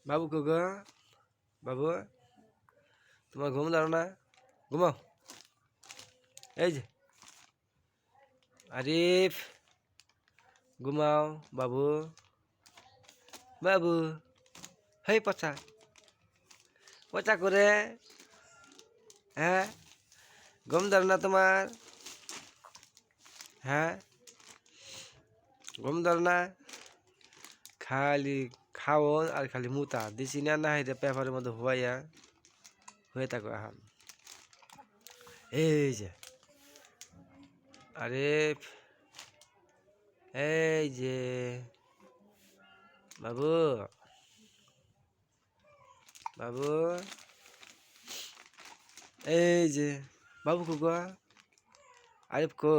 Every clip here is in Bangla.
বাবু কো গো বাবু তোমার ঘুম দাঁড়ো না ঘুমাও এই যে আরিফ ঘুমাও বাবু বাবু হেই পচা পচা করে হ্যাঁ ঘুম দাঁড়ো না তোমার হ্যাঁ ঘুম দাঁড়ো না খালি খাও আর খালি মুতা দিছি না না এটা পেপারের মধ্যে হইয়া হয়ে থাকো এখন এই যে আরে এই যে বাবু বাবু এই যে বাবু কো গো আরিফ কো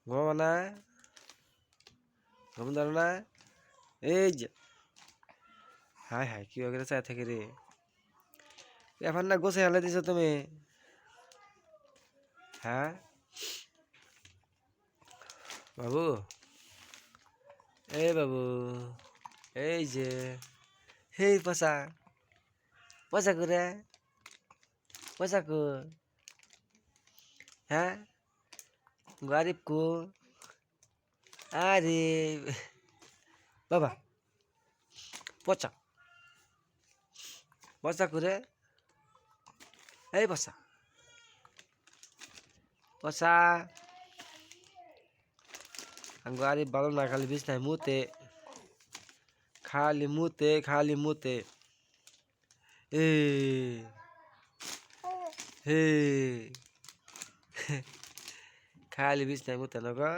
ঘুমাবো না ঘুম দাঁড়ো না এই যে হাই হাই কি ওকে চাই থেকে রে এখন না গোছে হেলে দিছো তুমি হ্যাঁ বাবু এই বাবু এই যে হেই পচা পচা করে পচা কো হ্যাঁ গরিব কো আরে বাবা পচা পচা করে এই পচা পচা গরিব ভালো না খালি বিছনায় মুতে খালি মুতে এ হে খালি বিছনায় মুতে না গো